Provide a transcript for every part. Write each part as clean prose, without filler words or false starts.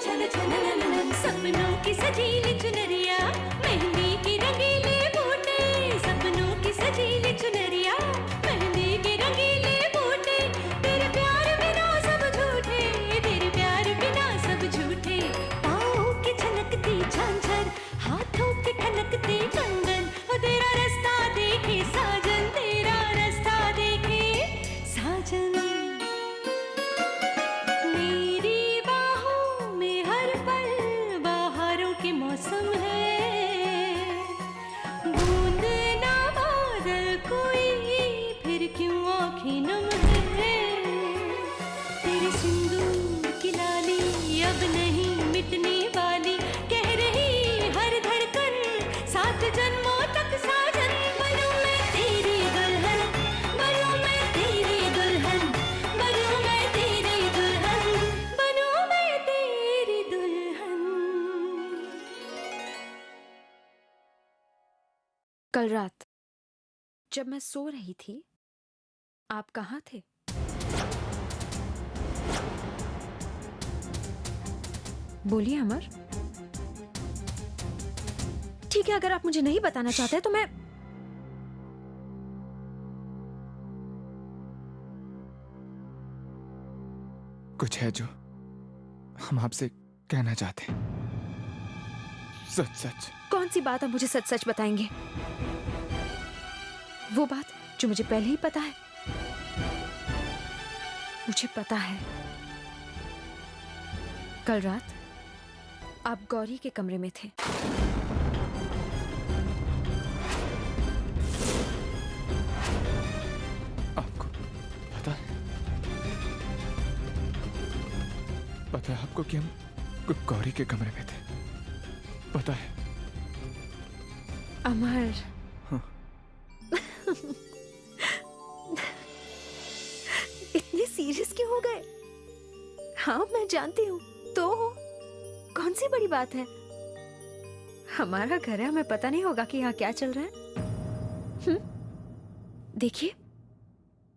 छन छन नन, सपनों की सजीली चुनरिया, मेहंदी की रंगीले बूटे, सपनों की सजीली चुनरिया, मेहंदी की रंगीले बूटे, तेरे प्यार बिना सब झूठे, तेरे प्यार बिना सब झूठे, पाँव की छनकती झांझर, हाथों की ठनकती कंगन, ओ तेरा रास्ता देखे साजन, तेरा रास्ता देखे साजन। मेरी बाहों में हर पल बहारों के मौसम है, बूंद ना बादल कोई फिर क्यों आँखें नम है, तेरे सिंदूर की लाली अब नहीं मिटने वाली, कह रही हर धड़कन सात जन्मों तक साजन। बनूं मैं तेरी दुल्हन, बनूं मैं तेरी दुल्हन, बनूं मैं तेरी दुल्हन, बनूं मैं तेरी दुल्हन। कल रात जब मैं सो रही थी, आप कहाँ थे? बोलिए अमर। ठीक है, अगर आप मुझे नहीं बताना चाहते तो मैं कुछ है जो हम आपसे कहना चाहते हैं, सच सच। कौन सी बात आप मुझे सच सच बताएंगे? वो बात जो मुझे पहले ही पता है। मुझे पता है कल रात आप गौरी के कमरे में थे। आपको पता है आपको कि हम गौरी के कमरे में थे? पता है? अमर, हाँ। इतने सीरियस क्यों हो गए? हाँ, मैं जानती हूँ, तो कौन सी बड़ी बात है? हमारा घर है, हमें पता नहीं होगा कि यहाँ क्या चल रहा है? देखिए,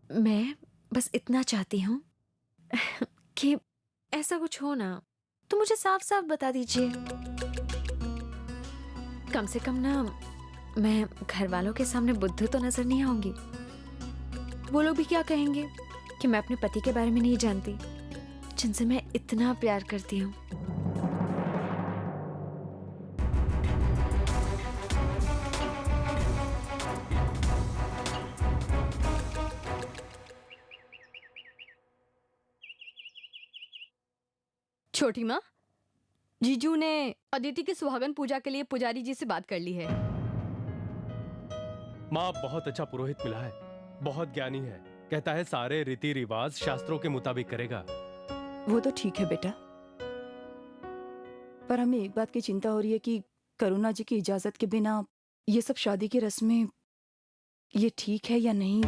मैं बस इतना चाहती हूँ कि ऐसा कुछ हो ना तो मुझे साफ साफ बता दीजिए। कम से कम ना मैं घर वालों के सामने बुद्धू तो नजर नहीं आऊंगी। वो लोग भी क्या कहेंगे कि मैं अपने पति के बारे में नहीं जानती, जिनसे मैं इतना प्यार करती हूँ। छोटी माँ, जीजू ने अदिति की सुहागन पूजा के लिए पुजारी जी से बात कर ली है। माँ, बहुत अच्छा पुरोहित मिला है, बहुत ज्ञानी है, कहता है सारे रीति रिवाज शास्त्रों के मुताबिक करेगा। वो तो ठीक है बेटा, पर हमें एक बात की चिंता हो रही है कि करुणा जी की इजाजत के बिना ये सब शादी की रस्में, ये ठीक है या नहीं?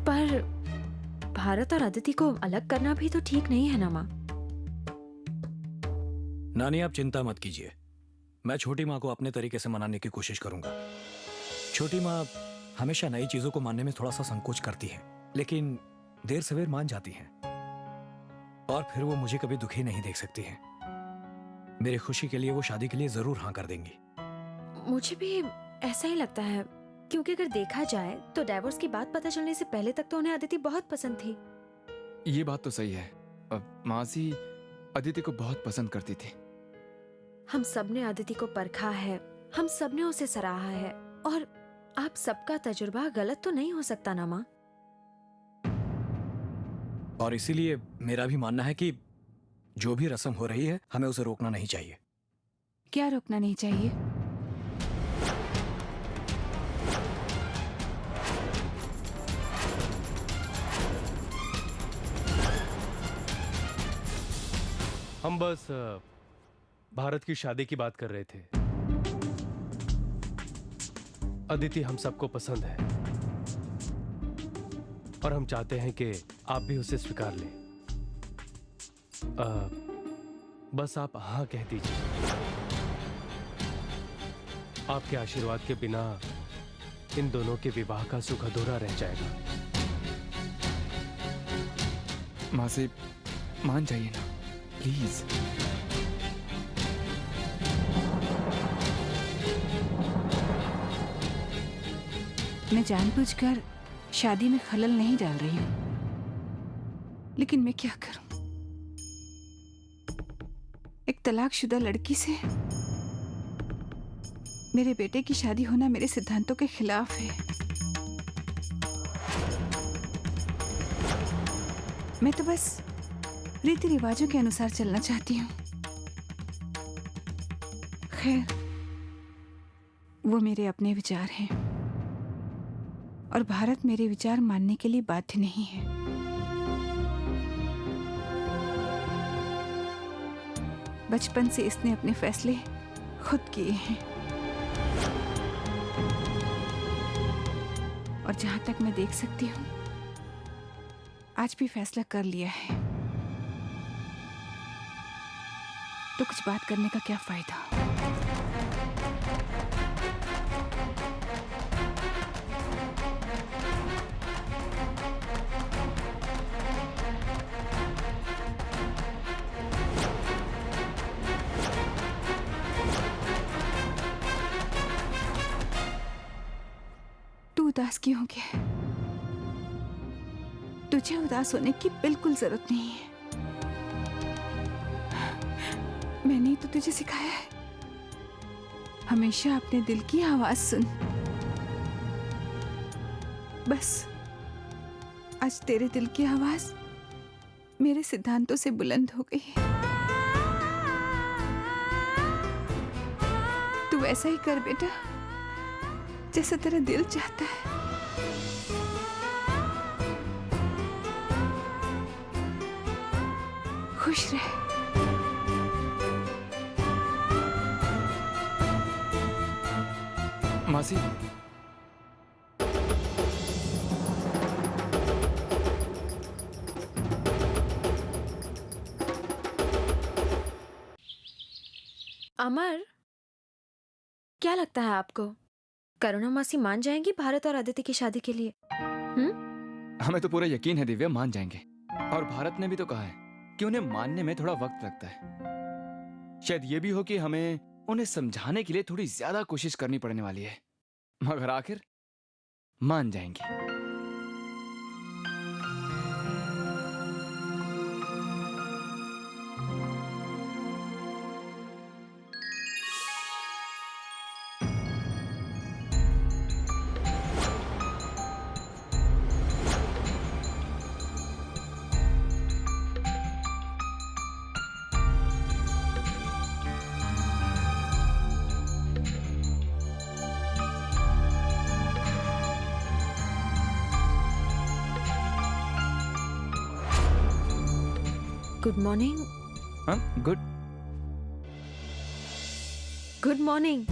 पर भारत और अदिति को अलग करना भी तो ठीक नहीं है ना माँ? नानी, आप चिंता मत कीजिए, मैं छोटी माँ को अपने तरीके से मनाने की कोशिश करूंगा। छोटी माँ हमेशा नई चीजों को मानने में थोड़ा सा संकोच करती है, लेकिन देर सवेर मान जाती हैं, और फिर वो मुझे कभी दुखी नहीं देख सकती हैं। मेरी खुशी के लिए वो शादी के लिए जरूर हाँ कर देंगी। मुझे भी ऐसा ही लगता है, क्योंकि अगर देखा जाए तो डाइवोर्स की बात पता चलने से पहले तक तो उन्हें अदिति बहुत पसंद थी। ये बात तो सही है, मासी अदिति को बहुत पसंद करती थी। हम सबने अदिति को परखा है, हम सबने उसे सराहा है, और आप सबका तजुर्बा गलत तो नहीं हो सकता ना माँ? और इसीलिए मेरा भी मानना है कि जो भी रस्म हो रही है हमें उसे रोकना नहीं चाहिए। क्या रोकना नहीं चाहिए? हम बस भारत की शादी की बात कर रहे थे। अदिति हम सबको पसंद है और हम चाहते हैं कि आप भी उसे स्वीकार लें। बस आप हाँ कह दीजिए। आपके आशीर्वाद के बिना इन दोनों के विवाह का सुख अधूरा रह जाएगा। मासी, मान जाइए ना प्लीज। मैं जानबूझकर शादी में खलल नहीं डाल रही हूँ, लेकिन मैं क्या करूं? एक तलाकशुदा लड़की से मेरे बेटे की शादी होना मेरे सिद्धांतों के खिलाफ है। मैं तो बस रीति रिवाजों के अनुसार चलना चाहती हूँ। खैर, वो मेरे अपने विचार हैं और भारत मेरे विचार मानने के लिए बाध्य नहीं है। बचपन से इसने अपने फैसले खुद किए हैं और जहां तक मैं देख सकती हूं, आज भी फैसला कर लिया है। तो कुछ बात करने का क्या फायदा? तू उदास क्यों हो गया? तुझे उदास होने की बिल्कुल जरूरत नहीं है। मैंने ही तो तुझे सिखाया है, हमेशा अपने दिल की आवाज सुन। बस आज तेरे दिल की आवाज मेरे सिद्धांतों से बुलंद हो गई है। तू वैसा ही कर बेटा जैसा तेरा दिल चाहता है। खुश रह। मासी, अमर, क्या लगता है आपको, करुणा मासी मान जाएंगी भारत और आदित्य की शादी के लिए? हमें तो पूरा यकीन है दिव्या, मान जाएंगे। और भारत ने भी तो कहा है कि उन्हें मानने में थोड़ा वक्त लगता है। शायद ये भी हो कि हमें उन्हें समझाने के लिए थोड़ी ज्यादा कोशिश करनी पड़ने वाली है, मगर आखिर मान जाएंगे। Good morning. हाँ, good good morning.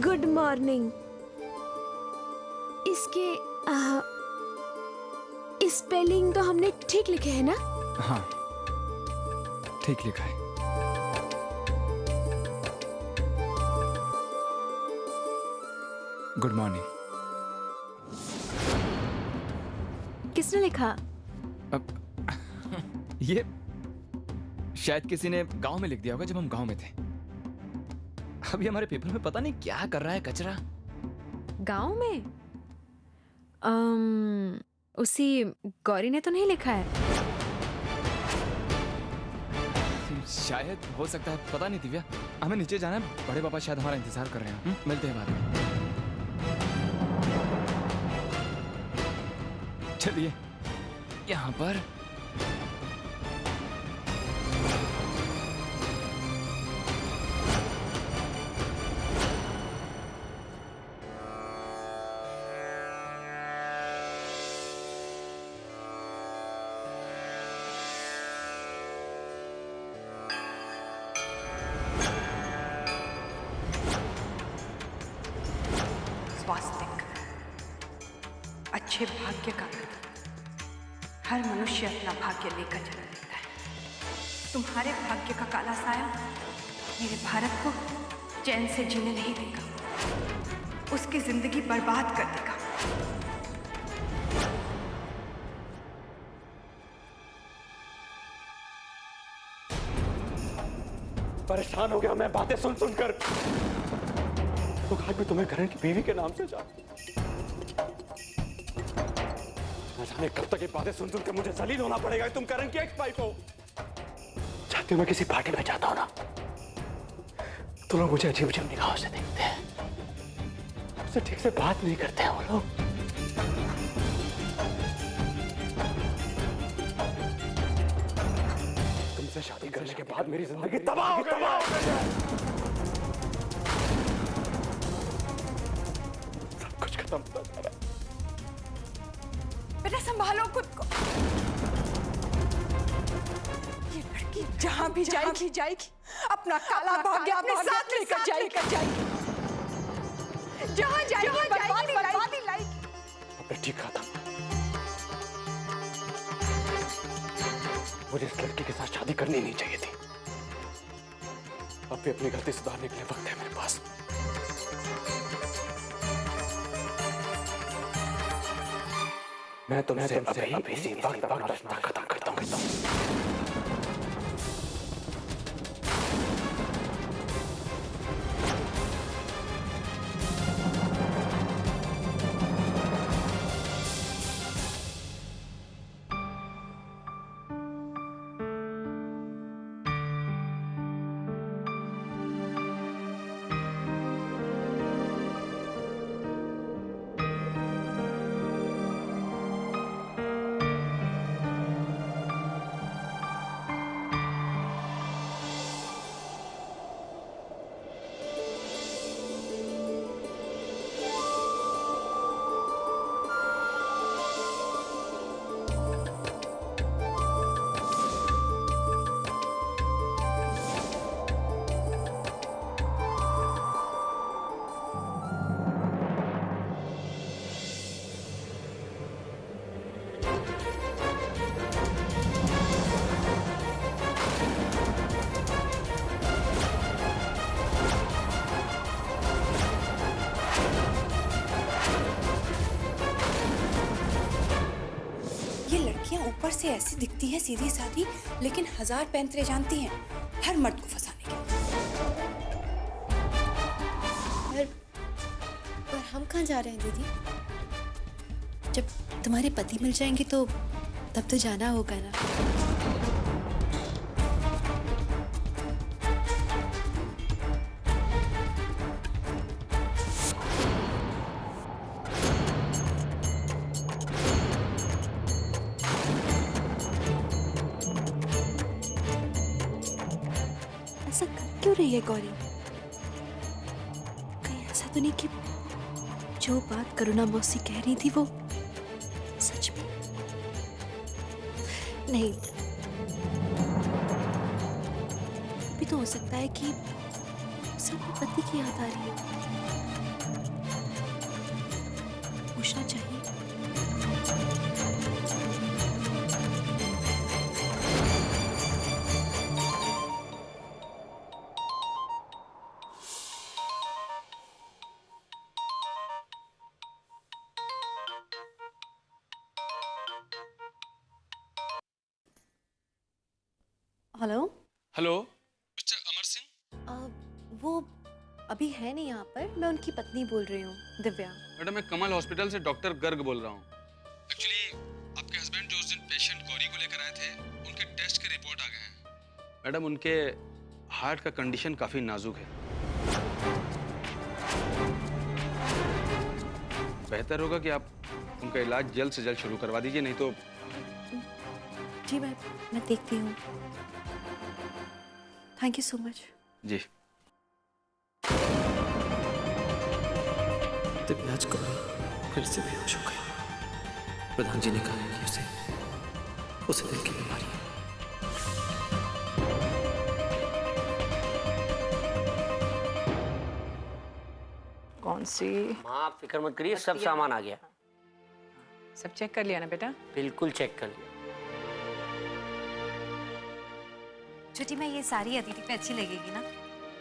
Good morning. इसके स्पेलिंग तो हमने ठीक लिखे है ना? हाँ, ठीक लिखा है। Good morning. किसने लिखा? अब ये शायद किसी ने गांव में लिख दिया होगा जब हम गांव में थे। अभी हमारे पेपर में पता नहीं क्या कर रहा है कचरा। गांव में? उसी गौरी ने तो नहीं लिखा है। शायद, हो सकता है, पता नहीं दिव्या। हमें नीचे जाना है, बड़े पापा शायद हमारा इंतजार कर रहे हैं। मिलते हैं बाद में। चलिए, यहाँ पर स्वास्तिक अच्छे भाग्य का प्रतीक। हर मनुष्य अपना भाग्य लेकर जन्म लेता है। तुम्हारे भाग्य का काला साया मेरे भारत को चैन से जीने नहीं देगा, उसकी जिंदगी बर्बाद कर देगा। परेशान हो गया मैं बातें सुन सुनकर। तो आज भी तुम्हें करण की बीवी के नाम से जान। न जाने कब तक ये बातें सुन सुनकर मुझे जलील होना पड़ेगा। तुम करण की एक्स वाइफ हो। चाहते हो मैं किसी पार्टी में जाता हूं ना, तो लोग मुझे अजीब अजीब निगाहों से देखते हैं, मुझसे ठीक से बात नहीं करते हैं वो लोग। तुमसे शादी करने के बाद मेरी जिंदगी तबाह हो गई है। सब कुछ खत्म हो गया। बेटा संभालो खुद को। ये लड़की जहां भी जाएगी अपना काला भाग्य अपने साथ लेकर जाएगी। जहां जाएगी बर्बादी लाएगी। मैं ठीक कहा था, मुझे इस लड़की के साथ शादी करनी नहीं चाहिए थी। अब भी अपनी गलती सुधारने के लिए वक्त है मेरे पास। मैं तुमसे अभी इसी वक्त अपना रिश्ता खत्म करता हूँ। ऊपर से ऐसी दिखती है सीधी सादी, लेकिन हजार पैंतरे जानती हैं हर मर्द को फंसाने के। पर हम कहाँ जा रहे हैं दीदी? जब तुम्हारे पति मिल जाएंगे तो तब तो जाना होगा ना। ऐसा कर क्यों रही है गौरी? कहीं ऐसा तो नहीं कि जो बात करुणा मौसी कह रही थी वो सच में? नहीं, भी तो हो सकता है कि उसे अपने पति की याद आ रही है। पूछना चाहिए। Hello hello mister Amar Singh. वो अभी है नहीं यहाँ पर। मैं उनकी पत्नी बोल रही हूँ, दिव्या। मैडम मैं कमल हॉस्पिटल से डॉक्टर गर्ग बोल रहा हूँ। एक्चुअली आपके हस्बैंड जो उस दिन पेशेंट गौरी को लेकर आए थे, उनके टेस्ट के रिपोर्ट आ गए हैं। मैडम उनके हार्ट का कंडीशन काफी नाजुक है। बेहतर होगा कि आप उनका इलाज जल्द से जल्द शुरू करवा दीजिए, नहीं तो। जी मैं देखती हूँ। Thank you so much. जी। दिव्याज गौरी फिर से बेहोश हो गई। प्रधान जी ने कहा है कि उसे दिल की बीमारी है। कौन सी? माँ आप फिक्र मत करिए, सब सामान आ गया। सब चेक कर लिया ना बेटा? बिल्कुल चेक कर लिया। छोटी मैं ये साड़ी अदिति पे अच्छी लगेगी ना?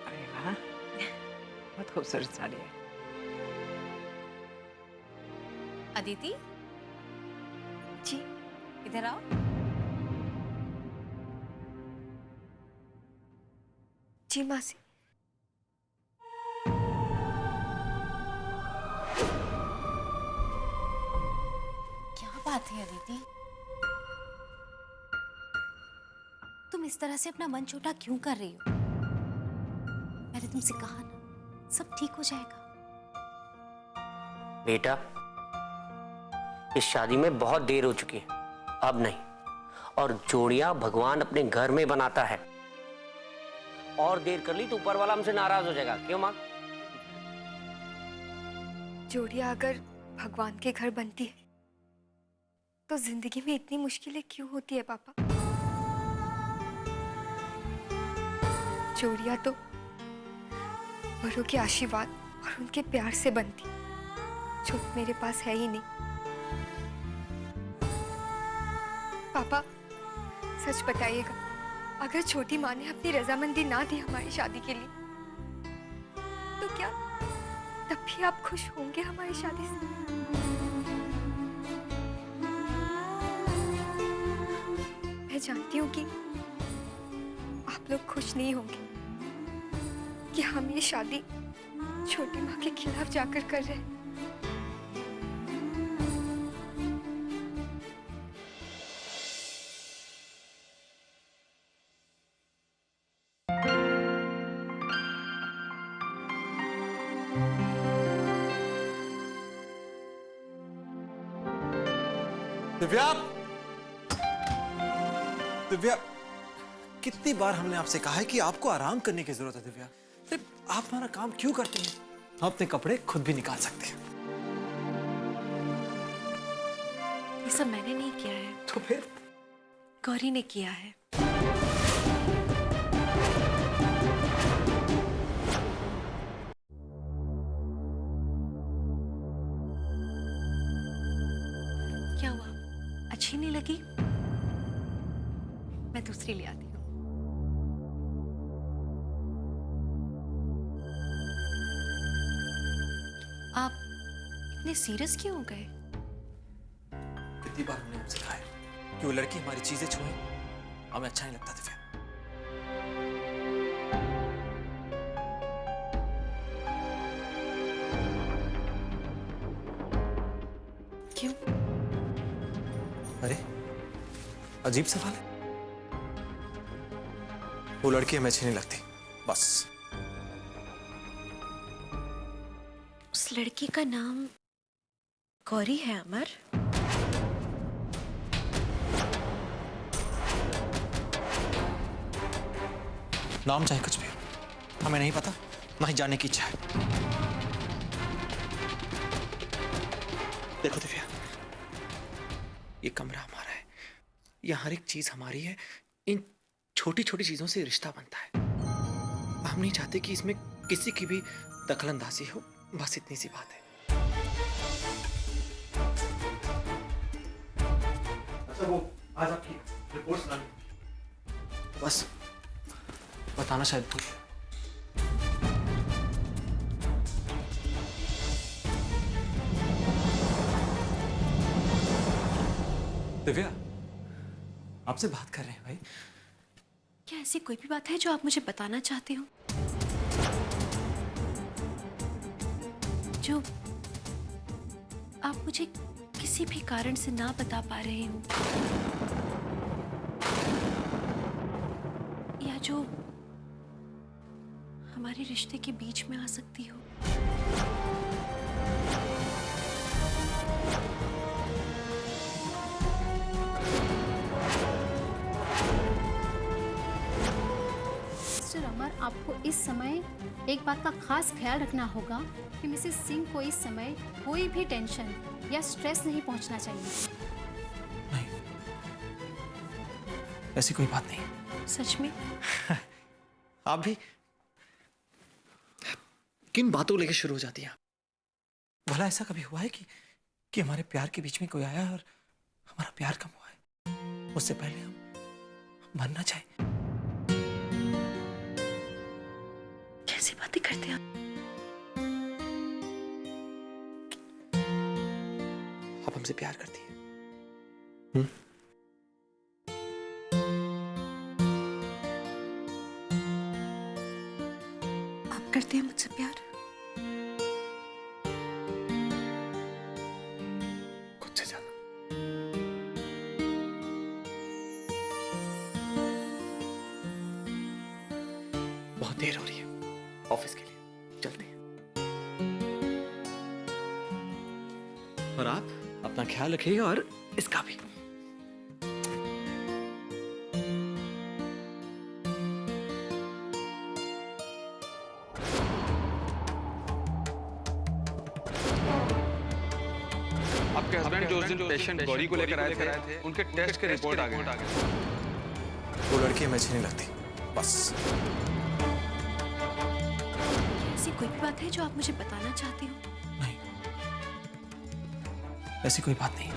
अरे वाह, बहुत खूबसूरत साड़ी है। अदिति जी इधर आओ। जी मासी। क्या बात है अदिति, तुम इस तरह से अपना मन छोटा क्यों कर रही हो? मैंने तुमसे कहा ना, सब ठीक हो जाएगा। बेटा, इस शादी में बहुत देर हो चुकी है, अब नहीं। और जोड़ियां भगवान अपने घर में बनाता है, और देर कर ली तो ऊपर वाला हमसे नाराज हो जाएगा। क्यों माँ? जोड़ियां अगर भगवान के घर बनती है तो जिंदगी में इतनी मुश्किलें क्यों होती है पापा? जोड़ियां तो बड़ों के आशीर्वाद और उनके प्यार से बनती, जो मेरे पास है ही नहीं। पापा सच बताइएगा, अगर छोटी माँ ने अपनी रजामंदी ना दी हमारी शादी के लिए, तो क्या तब भी आप खुश होंगे हमारी शादी से? मैं जानती हूँ कि आप लोग खुश नहीं होंगे कि हम ये शादी छोटी माँ के खिलाफ जाकर कर रहे हैं। दिव्या, दिव्या, कितनी बार हमने आपसे कहा है कि आपको आराम करने की जरूरत है दिव्या। आप हमारा काम क्यों करते हैं? हम अपने कपड़े खुद भी निकाल सकते हैं। ये सब मैंने नहीं किया है, तो फिर गौरी ने किया है। क्या हुआ, अच्छी नहीं लगी? मैं दूसरी ले आती हूँ। आप इतने सीरियस क्यों हो गए? कितनी बार हमने आपसे कहा है कि वो लड़की हमारी चीजें छुए, हमें अच्छा नहीं लगता दिव्या। क्यों? अरे अजीब सवाल है। वो लड़की हमें अच्छी नहीं लगती, बस। उस लड़की का नाम गौरी है अमर? नाम चाहे कुछ भी हो, हमें नहीं पता, ना ही जानने की इच्छा है। देखो दिव्या, ये कमरा हमारा है, यहाँ हर एक चीज हमारी है। इन छोटी छोटी चीजों से रिश्ता बनता है। हम नहीं चाहते कि इसमें किसी की भी दखलंदाजी हो, बस इतनी सी बात है। अच्छा, वो आज आपकी रिपोर्ट सुनानी, बस बताना शायद भूल गया। दिव्या, आपसे बात कर रहे हैं भाई। क्या ऐसी कोई भी बात है जो आप मुझे बताना चाहते हो, जो आप मुझे किसी भी कारण से ना बता पा रहे हो, या जो हमारे रिश्ते के बीच में आ सकती हो? मिस्टर अमर, आपको इस समय एक बात का खास ख्याल रखना होगा कि मिसेस सिंह को इस समय कोई भी टेंशन या स्ट्रेस नहीं पहुंचना चाहिए। नहीं, ऐसी कोई बात नहीं। सच में? आप भी किन बातों लेके शुरू हो जाती हैं? भला ऐसा कभी हुआ है कि हमारे प्यार के बीच में कोई आया और हमारा प्यार कम हुआ है? उससे पहले हम मरना चाहें। कैसी बातें करते हैं आप हमसे प्यार करती हैं? हम्म? करते हैं मुझसे प्यार? खुद से जानो। बहुत देर हो रही है ऑफिस के लिए, चलते हैं। और आप अपना ख्याल रखिएगा और इसका भी। आपके हस्बैंड जो उस दिन पेशेंट गौरी को लेकर आए थे, उनके टेस्ट के रिपोर्ट आ गए। वो लड़की मुझे नहीं लगती, बस। ऐसी कोई भी बात है जो आप मुझे बताना चाहते हो? नहीं, ऐसी कोई बात नहीं।